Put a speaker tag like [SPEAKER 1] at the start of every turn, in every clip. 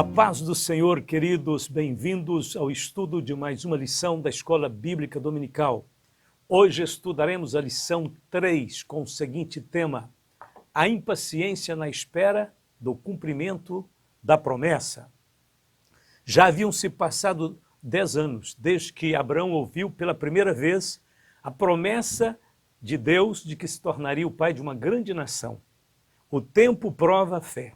[SPEAKER 1] A paz do Senhor, queridos, bem-vindos ao estudo de mais uma lição da Escola Bíblica Dominical. Hoje estudaremos a lição 3 com o seguinte tema: a impaciência na espera do cumprimento da promessa. Já haviam se passado 10 anos desde que Abraão ouviu pela primeira vez a promessa de Deus de que se tornaria o pai de uma grande nação. O tempo prova a fé.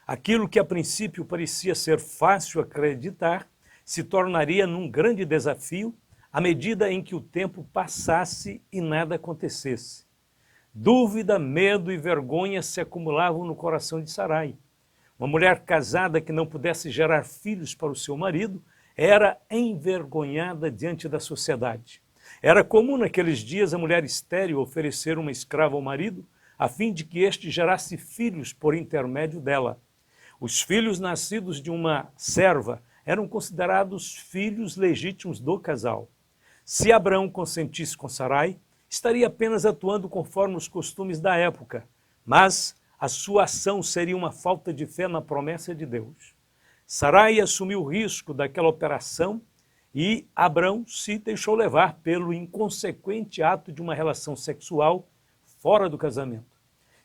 [SPEAKER 1] Aquilo que a princípio parecia ser fácil acreditar se tornaria num grande desafio à medida em que o tempo passasse e nada acontecesse. Dúvida, medo e vergonha se acumulavam no coração de Sarai. Uma mulher casada que não pudesse gerar filhos para o seu marido era envergonhada diante da sociedade. Era comum naqueles dias a mulher estéril oferecer uma escrava ao marido a fim de que este gerasse filhos por intermédio dela. Os filhos nascidos de uma serva eram considerados filhos legítimos do casal. Se Abraão consentisse com Sarai, estaria apenas atuando conforme os costumes da época, mas a sua ação seria uma falta de fé na promessa de Deus. Sarai assumiu o risco daquela operação e Abraão se deixou levar pelo inconsequente ato de uma relação sexual fora do casamento.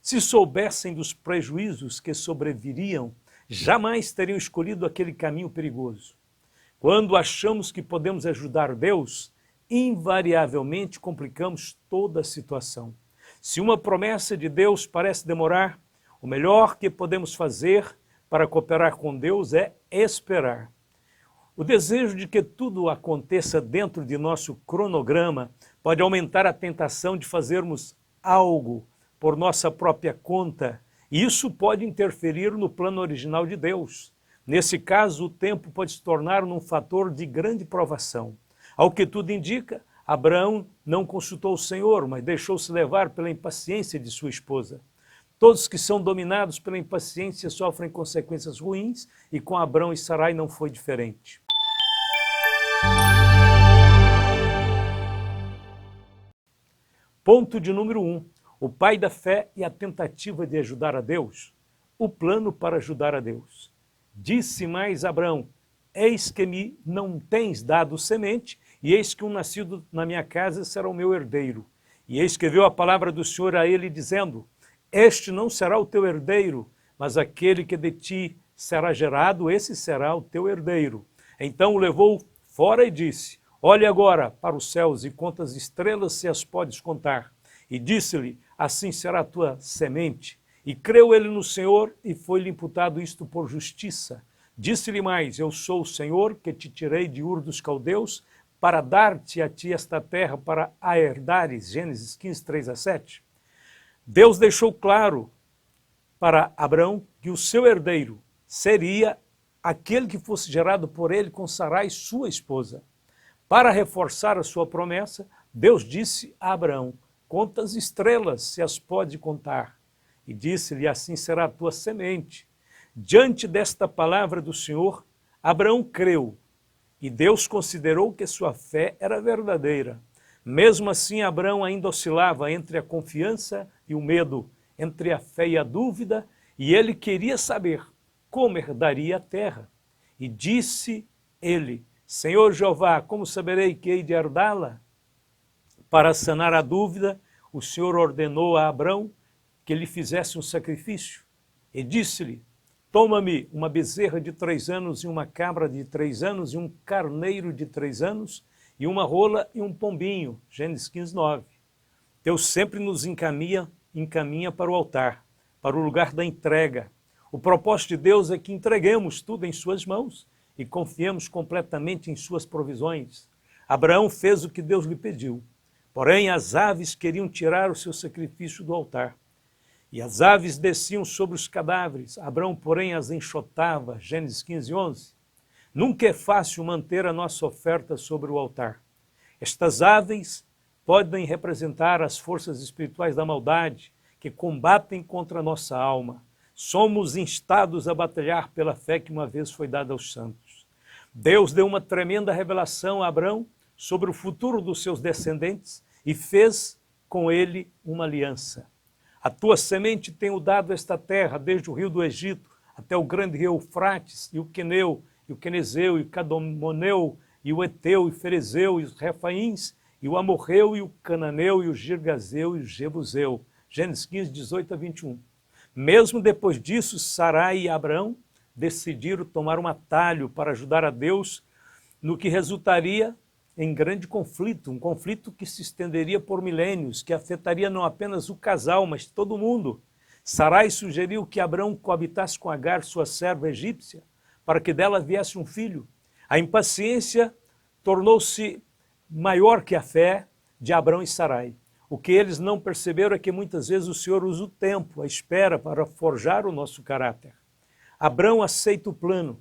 [SPEAKER 1] Se soubessem dos prejuízos que sobreviriam, jamais teriam escolhido aquele caminho perigoso. Quando achamos que podemos ajudar Deus, invariavelmente complicamos toda a situação. Se uma promessa de Deus parece demorar, o melhor que podemos fazer para cooperar com Deus é esperar. O desejo de que tudo aconteça dentro de nosso cronograma pode aumentar a tentação de fazermos algo por nossa própria conta. Isso pode interferir no plano original de Deus. Nesse caso, o tempo pode se tornar um fator de grande provação. Ao que tudo indica, Abraão não consultou o Senhor, mas deixou-se levar pela impaciência de sua esposa. Todos que são dominados pela impaciência sofrem consequências ruins, e com Abraão e Sarai não foi diferente. Ponto de número 1. O pai da fé e a tentativa de ajudar a Deus. O plano para ajudar a Deus. Disse mais Abraão: eis que me não tens dado semente, e eis que um nascido na minha casa será o meu herdeiro. E eis que veio a palavra do Senhor a ele, dizendo: este não será o teu herdeiro, mas aquele que de ti será gerado, esse será o teu herdeiro. Então o levou fora e disse: olhe agora para os céus e conta as estrelas, se as podes contar. E disse-lhe: assim será a tua semente. E creu ele no Senhor, e foi-lhe imputado isto por justiça. Disse-lhe mais: eu sou o Senhor, que te tirei de Ur dos Caldeus, para dar-te a ti esta terra para a herdares. Gênesis 15, 3-7. Deus deixou claro para Abraão que o seu herdeiro seria aquele que fosse gerado por ele com Sarai, sua esposa. Para reforçar a sua promessa, Deus disse a Abraão: conta as estrelas, se as pode contar. E disse-lhe: assim será a tua semente. Diante desta palavra do Senhor, Abraão creu, e Deus considerou que sua fé era verdadeira. Mesmo assim, Abraão ainda oscilava entre a confiança e o medo, entre a fé e a dúvida, e ele queria saber como herdaria a terra. E disse ele: Senhor Jeová, como saberei que hei de herdá-la? Para sanar a dúvida, o Senhor ordenou a Abraão que lhe fizesse um sacrifício. E disse-lhe: toma-me uma bezerra de 3 anos e uma cabra de 3 anos e um carneiro de 3 anos e uma rola e um pombinho. Gênesis 15, 9. Deus sempre nos encaminha para o altar, para o lugar da entrega. O propósito de Deus é que entreguemos tudo em suas mãos e confiemos completamente em suas provisões. Abraão fez o que Deus lhe pediu. Porém, as aves queriam tirar o seu sacrifício do altar. E as aves desciam sobre os cadáveres. Abraão, porém, as enxotava. Gênesis 15, 11. Nunca é fácil manter a nossa oferta sobre o altar. Estas aves podem representar as forças espirituais da maldade que combatem contra a nossa alma. Somos instados a batalhar pela fé que uma vez foi dada aos santos. Deus deu uma tremenda revelação a Abraão sobre o futuro dos seus descendentes e fez com ele uma aliança. A tua semente tenho dado esta terra, desde o rio do Egito até o grande rio Eufrates, e o Queneu, e o Quenezeu, e o Cadomoneu, e o Eteu, e o Ferezeu, e os Refaíns, e o Amorreu, e o Cananeu, e o Girgazeu, e o Jebuseu. Gênesis 15, 18 a 21. Mesmo depois disso, Sarai e Abrão decidiram tomar um atalho para ajudar a Deus no que resultaria em grande conflito, um conflito que se estenderia por milênios, que afetaria não apenas o casal, mas todo mundo. Sarai sugeriu que Abrão coabitasse com Agar, sua serva egípcia, para que dela viesse um filho. A impaciência tornou-se maior que a fé de Abrão e Sarai. O que eles não perceberam é que muitas vezes o Senhor usa o tempo, a espera, para forjar o nosso caráter. Abrão aceita o plano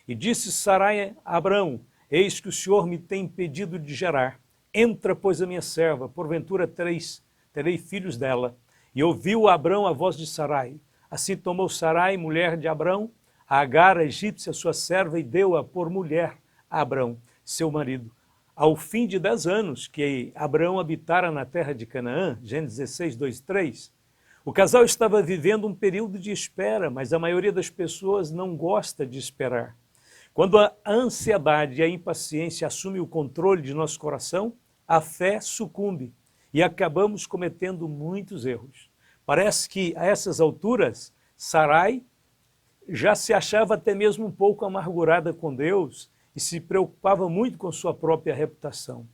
[SPEAKER 1] e disse Sarai a Abrão: eis que o Senhor me tem impedido de gerar. Entra, pois, a minha serva, porventura terei filhos dela. E ouviu Abrão a voz de Sarai. Assim tomou Sarai, mulher de Abrão, a Agar, a egípcia, sua serva, e deu-a por mulher a Abrão, seu marido. Ao fim de 10 anos que Abrão habitara na terra de Canaã, Gênesis 16, 2, 3, o casal estava vivendo um período de espera, mas a maioria das pessoas não gosta de esperar. Quando a ansiedade e a impaciência assumem o controle de nosso coração, a fé sucumbe e acabamos cometendo muitos erros. Parece que a essas alturas, Sarai já se achava até mesmo um pouco amargurada com Deus e se preocupava muito com sua própria reputação.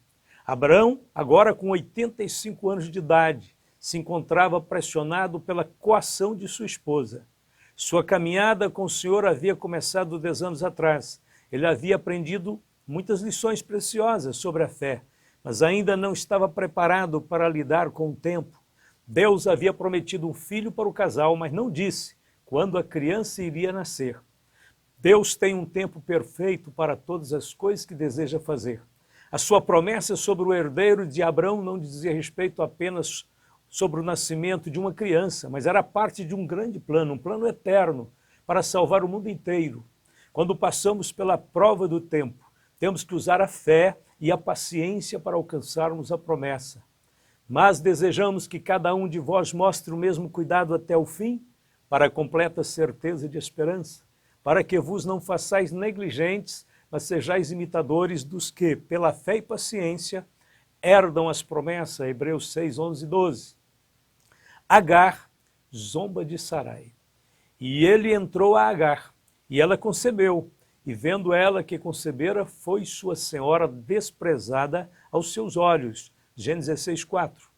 [SPEAKER 1] Abrão, agora com 85 anos de idade, se encontrava pressionado pela coação de sua esposa. Sua caminhada com o Senhor havia começado 10 anos atrás. Ele havia aprendido muitas lições preciosas sobre a fé, mas ainda não estava preparado para lidar com o tempo. Deus havia prometido um filho para o casal, mas não disse quando a criança iria nascer. Deus tem um tempo perfeito para todas as coisas que deseja fazer. A sua promessa sobre o herdeiro de Abrão não dizia respeito apenas sobre o nascimento de uma criança, mas era parte de um grande plano, um plano eterno para salvar o mundo inteiro. Quando passamos pela prova do tempo, temos que usar a fé e a paciência para alcançarmos a promessa. Mas desejamos que cada um de vós mostre o mesmo cuidado até o fim, para a completa certeza de esperança, para que vos não façais negligentes, mas sejais imitadores dos que, pela fé e paciência, herdam as promessas. Hebreus 6, 11 e 12. Agar zomba de Sarai. E ele entrou a Agar, e ela concebeu. E vendo ela que concebera, foi sua senhora desprezada aos seus olhos. Gênesis 16, 4.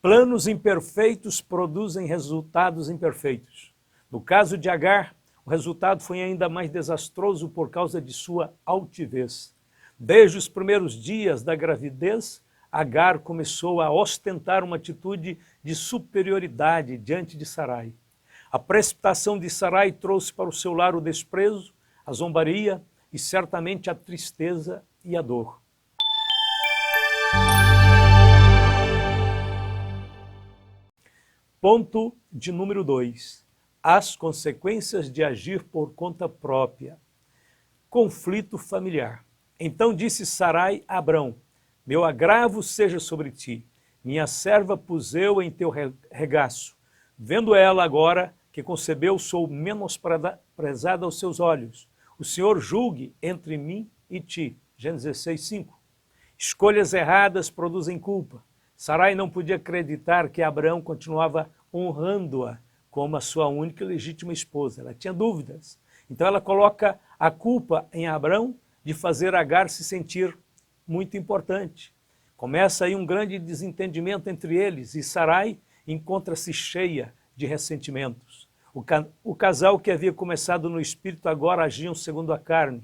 [SPEAKER 1] Planos imperfeitos produzem resultados imperfeitos. No caso de Agar, o resultado foi ainda mais desastroso por causa de sua altivez. Desde os primeiros dias da gravidez, Agar começou a ostentar uma atitude de superioridade diante de Sarai. A precipitação de Sarai trouxe para o seu lar o desprezo, a zombaria e certamente a tristeza e a dor. Ponto de número 2. As consequências de agir por conta própria. Conflito familiar. Então disse Sarai a Abrão: meu agravo seja sobre ti, minha serva pus eu em teu regaço. Vendo ela agora que concebeu, sou menosprezada aos seus olhos. O Senhor julgue entre mim e ti. Gênesis 16, 5. Escolhas erradas produzem culpa. Sarai não podia acreditar que Abrão continuava honrando-a como a sua única e legítima esposa. Ela tinha dúvidas. Então ela coloca a culpa em Abrão de fazer Agar se sentir muito importante. Começa aí um grande desentendimento entre eles e Sarai encontra-se cheia de ressentimentos. O casal que havia começado no espírito agora agiam segundo a carne,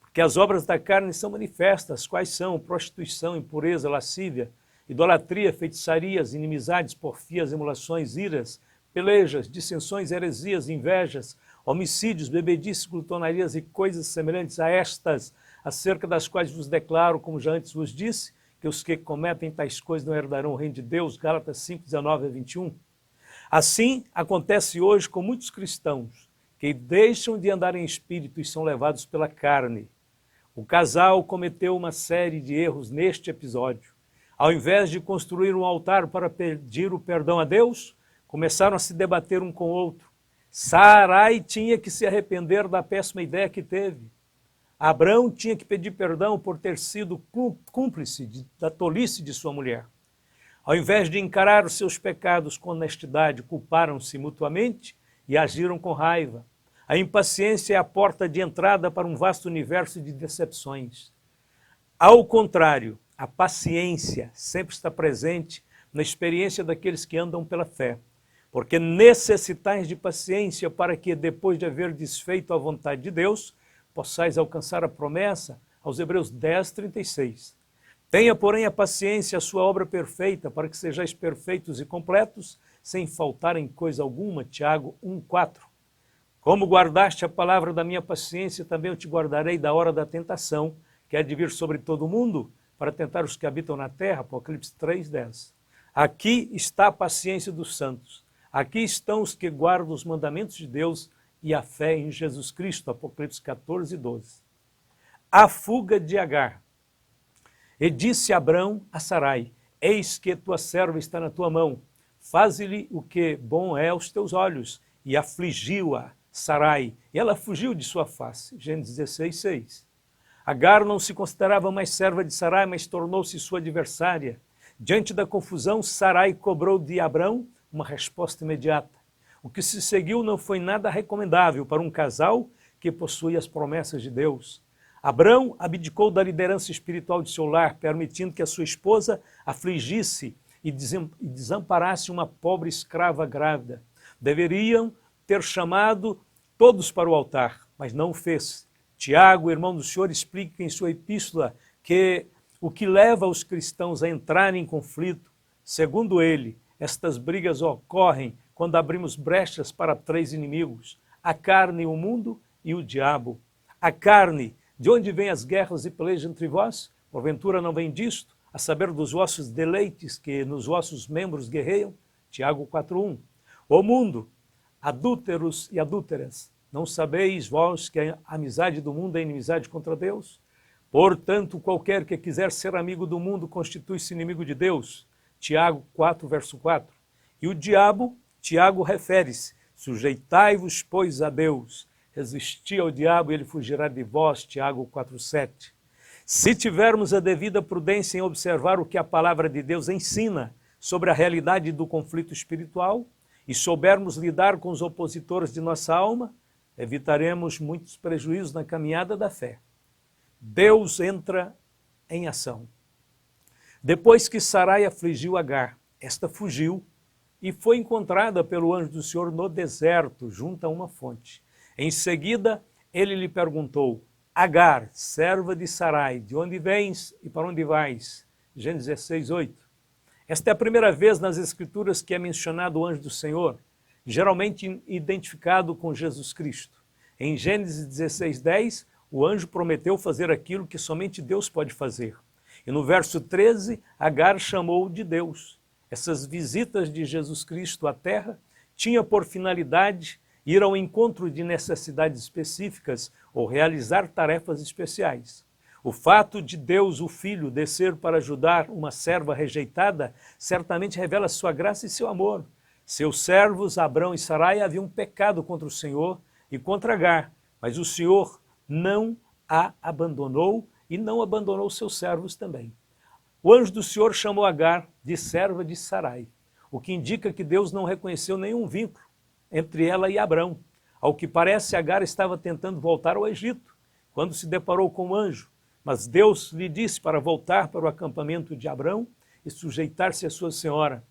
[SPEAKER 1] porque as obras da carne são manifestas, quais são? Prostituição, impureza, lascívia, idolatria, feitiçarias, inimizades, porfias, emulações, iras, pelejas, dissensões, heresias, invejas, homicídios, bebedices, glutonarias e coisas semelhantes a estas, acerca das quais vos declaro, como já antes vos disse, que os que cometem tais coisas não herdarão o reino de Deus. Gálatas 5, 19 a 21. Assim acontece hoje com muitos cristãos que deixam de andar em espírito e são levados pela carne. O casal cometeu uma série de erros neste episódio. Ao invés de construir um altar para pedir o perdão a Deus, começaram a se debater um com o outro. Sarai tinha que se arrepender da péssima ideia que teve. Abrão tinha que pedir perdão por ter sido cúmplice da tolice de sua mulher. Ao invés de encarar os seus pecados com honestidade, culparam-se mutuamente e agiram com raiva. A impaciência é a porta de entrada para um vasto universo de decepções. Ao contrário, a paciência sempre está presente na experiência daqueles que andam pela fé, porque necessitais de paciência para que, depois de haver desfeito a vontade de Deus, possais alcançar a promessa, aos Hebreus 10, 36. Tenha, porém, a paciência, a sua obra perfeita, para que sejais perfeitos e completos, sem faltar em coisa alguma. Tiago 1, 4. Como guardaste a palavra da minha paciência, também eu te guardarei da hora da tentação, que há de vir sobre todo o mundo, para tentar os que habitam na terra. Apocalipse 3, 10. Aqui está a paciência dos santos. Aqui estão os que guardam os mandamentos de Deus e a fé em Jesus Cristo. Apocalipse 14, 12. A fuga de Agar. E disse Abrão a Sarai: eis que tua serva está na tua mão, faze-lhe o que bom é aos teus olhos. E afligiu-a Sarai, e ela fugiu de sua face. Gênesis 16, 6. Agar não se considerava mais serva de Sarai, mas tornou-se sua adversária. Diante da confusão, Sarai cobrou de Abrão uma resposta imediata. O que se seguiu não foi nada recomendável para um casal que possui as promessas de Deus. Abrão abdicou da liderança espiritual de seu lar, permitindo que a sua esposa afligisse e desamparasse uma pobre escrava grávida. Deveriam ter chamado todos para o altar, mas não o fez. Tiago, irmão do Senhor, explica em sua epístola que o que leva os cristãos a entrarem em conflito, segundo ele, estas brigas ocorrem quando abrimos brechas para três inimigos: a carne, o mundo e o diabo. A carne, de onde vêm as guerras e pelejas entre vós? Porventura não vem disto, a saber dos vossos deleites que nos vossos membros guerreiam? Tiago 4:1. O mundo, adúlteros e adúlteras, não sabeis vós que a amizade do mundo é inimizade contra Deus? Portanto, qualquer que quiser ser amigo do mundo constitui-se inimigo de Deus. Tiago 4, verso 4. E o diabo, Tiago refere-se: sujeitai-vos, pois, a Deus. Resisti ao diabo e ele fugirá de vós. Tiago 4, 7. Se tivermos a devida prudência em observar o que a palavra de Deus ensina sobre a realidade do conflito espiritual e soubermos lidar com os opositores de nossa alma, evitaremos muitos prejuízos na caminhada da fé. Deus entra em ação. Depois que Sarai afligiu Agar, esta fugiu e foi encontrada pelo anjo do Senhor no deserto, junto a uma fonte. Em seguida, ele lhe perguntou: Agar, serva de Sarai, de onde vens e para onde vais? Gênesis 16, 8. Esta é a primeira vez nas Escrituras que é mencionado o anjo do Senhor, geralmente identificado com Jesus Cristo. Em Gênesis 16, 10, o anjo prometeu fazer aquilo que somente Deus pode fazer. E no verso 13, Agar chamou de Deus. Essas visitas de Jesus Cristo à terra tinham por finalidade ir ao encontro de necessidades específicas ou realizar tarefas especiais. O fato de Deus, o Filho, descer para ajudar uma serva rejeitada, certamente revela sua graça e seu amor. Seus servos, Abrão e Sarai, haviam pecado contra o Senhor e contra Agar, mas o Senhor não a abandonou e não abandonou seus servos também. O anjo do Senhor chamou Agar de serva de Sarai, o que indica que Deus não reconheceu nenhum vínculo entre ela e Abrão. Ao que parece, Agar estava tentando voltar ao Egito, quando se deparou com o anjo, mas Deus lhe disse para voltar para o acampamento de Abrão e sujeitar-se à sua senhora.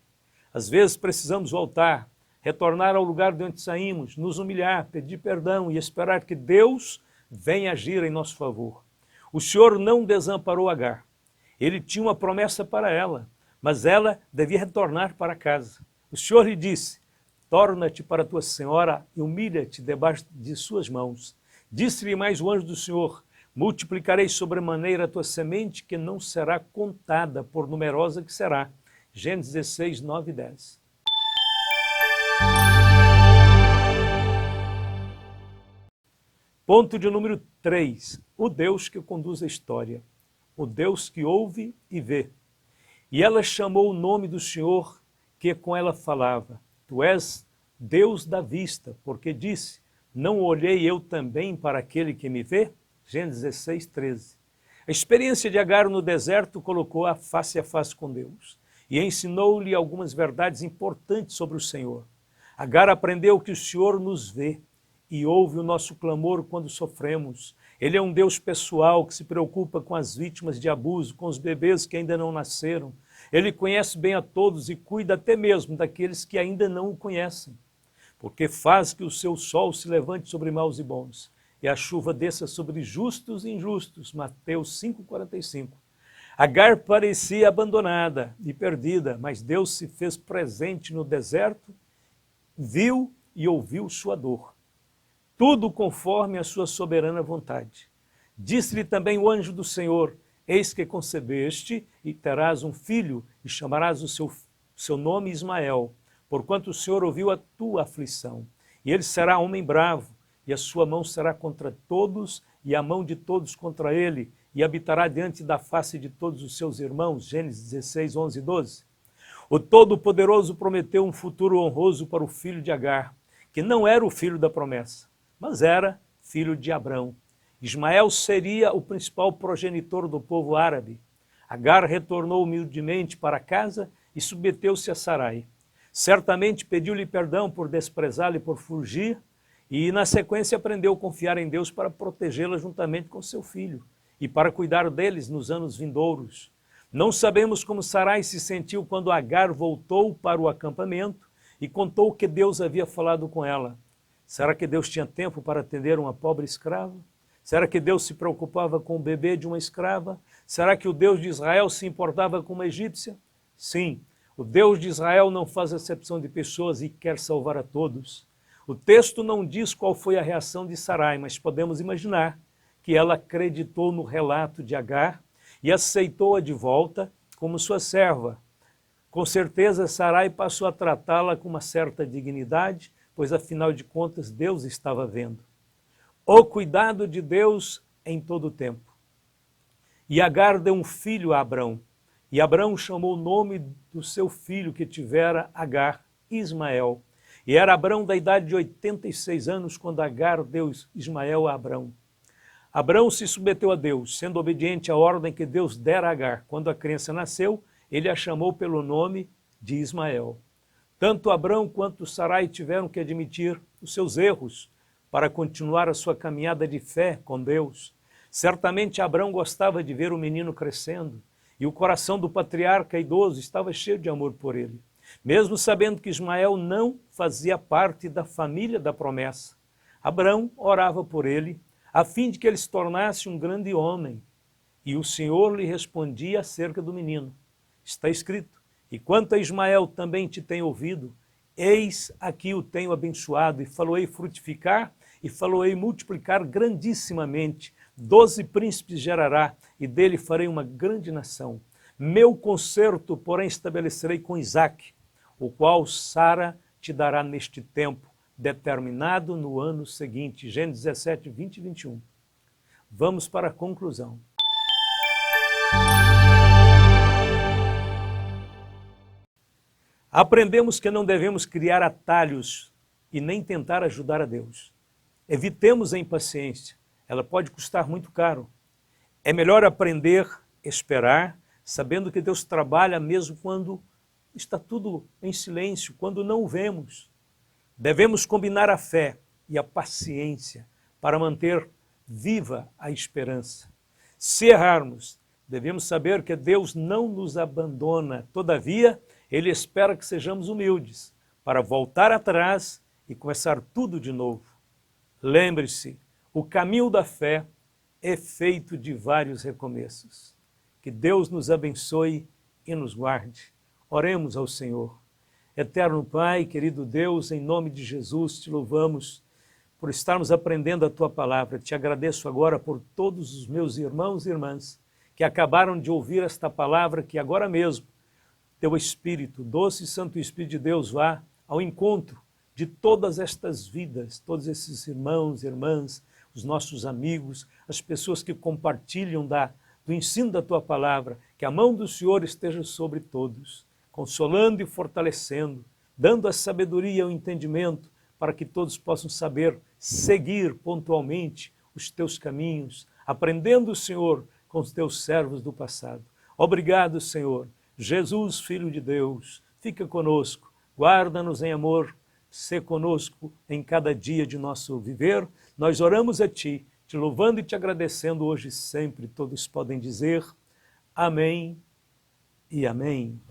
[SPEAKER 1] Às vezes precisamos voltar, retornar ao lugar de onde saímos, nos humilhar, pedir perdão e esperar que Deus venha agir em nosso favor. O Senhor não desamparou Agar. Ele tinha uma promessa para ela, mas ela devia retornar para casa. O Senhor lhe disse: torna-te para tua senhora e humilha-te debaixo de suas mãos. Disse-lhe mais o anjo do Senhor: multiplicarei sobremaneira a tua semente, que não será contada, por numerosa que será. Gênesis 16, 9 e 10. Ponto de número 3. O Deus que conduz a história. O Deus que ouve e vê. E ela chamou o nome do Senhor que com ela falava. Tu és Deus da vista, porque disse, não olhei eu também para aquele que me vê? Gênesis 16, 13. A experiência de Agar no deserto colocou-a face a face com Deus e ensinou-lhe algumas verdades importantes sobre o Senhor. Agar aprendeu que o Senhor nos vê e ouve o nosso clamor quando sofremos. Ele é um Deus pessoal que se preocupa com as vítimas de abuso, com os bebês que ainda não nasceram. Ele conhece bem a todos e cuida até mesmo daqueles que ainda não o conhecem, porque faz que o seu sol se levante sobre maus e bons, e a chuva desça sobre justos e injustos. Mateus 5,45. Agar parecia abandonada e perdida, mas Deus se fez presente no deserto, viu e ouviu sua dor. Tudo conforme a sua soberana vontade. Disse-lhe também o anjo do Senhor, eis que concebeste e terás um filho e chamarás o seu nome Ismael, porquanto o Senhor ouviu a tua aflição. E ele será homem bravo, e a sua mão será contra todos, e a mão de todos contra ele, e habitará diante da face de todos os seus irmãos. Gênesis 16, 11 e 12. O Todo-Poderoso prometeu um futuro honroso para o filho de Agar, que não era o filho da promessa, mas era filho de Abrão. Ismael seria o principal progenitor do povo árabe. Agar retornou humildemente para casa e submeteu-se a Sarai. Certamente pediu-lhe perdão por desprezá-lo e por fugir, e na sequência aprendeu a confiar em Deus para protegê-la juntamente com seu filho e para cuidar deles nos anos vindouros. Não sabemos como Sarai se sentiu quando Agar voltou para o acampamento e contou que Deus havia falado com ela. Será que Deus tinha tempo para atender uma pobre escrava? Será que Deus se preocupava com o bebê de uma escrava? Será que o Deus de Israel se importava com uma egípcia? Sim, o Deus de Israel não faz acepção de pessoas e quer salvar a todos. O texto não diz qual foi a reação de Sarai, mas podemos imaginar que ela acreditou no relato de Agar e aceitou-a de volta como sua serva. Com certeza, Sarai passou a tratá-la com uma certa dignidade, pois afinal de contas Deus estava vendo. O cuidado de Deus em todo o tempo. E Agar deu um filho a Abrão, e Abrão chamou o nome do seu filho que tivera Agar, Ismael. E era Abrão da idade de 86 anos quando Agar deu Ismael a Abrão. Abrão se submeteu a Deus, sendo obediente à ordem que Deus dera a Agar. Quando a criança nasceu, ele a chamou pelo nome de Ismael. Tanto Abrão quanto Sarai tiveram que admitir os seus erros para continuar a sua caminhada de fé com Deus. Certamente Abrão gostava de ver o menino crescendo, e o coração do patriarca idoso estava cheio de amor por ele, mesmo sabendo que Ismael não fazia parte da família da promessa. Abrão orava por ele, a fim de que ele se tornasse um grande homem, e o Senhor lhe respondia acerca do menino. Está escrito, e quanto a Ismael também te tenho ouvido, eis aqui o tenho abençoado, e faloei frutificar, e faloei multiplicar grandissimamente, 12 príncipes gerará, e dele farei uma grande nação. Meu concerto, porém, estabelecerei com Isaque, o qual Sara te dará neste tempo, determinado no ano seguinte. Gênesis 17, 20 e 21. Vamos para a conclusão. Aprendemos que não devemos criar atalhos e nem tentar ajudar a Deus. Evitemos a impaciência, ela pode custar muito caro. É melhor aprender a esperar, sabendo que Deus trabalha mesmo quando está tudo em silêncio, quando não o vemos. Devemos combinar a fé e a paciência para manter viva a esperança. Se errarmos, devemos saber que Deus não nos abandona. Todavia, Ele espera que sejamos humildes para voltar atrás e começar tudo de novo. Lembre-se, o caminho da fé é feito de vários recomeços. Que Deus nos abençoe e nos guarde. Oremos ao Senhor. Eterno Pai, querido Deus, em nome de Jesus, te louvamos por estarmos aprendendo a Tua palavra. Te agradeço agora por todos os meus irmãos e irmãs que acabaram de ouvir esta palavra, que agora mesmo Teu Espírito, doce e Santo Espírito de Deus, vá ao encontro de todas estas vidas, todos esses irmãos e irmãs, os nossos amigos, as pessoas que compartilham do ensino da Tua palavra, que a mão do Senhor esteja sobre todos, consolando e fortalecendo, dando a sabedoria e o entendimento para que todos possam saber seguir pontualmente os teus caminhos, aprendendo, Senhor, com os teus servos do passado. Obrigado, Senhor. Jesus, Filho de Deus, fica conosco, guarda-nos em amor, sê conosco em cada dia de nosso viver. Nós oramos a Ti, te louvando e te agradecendo hoje e sempre. Todos podem dizer amém e amém.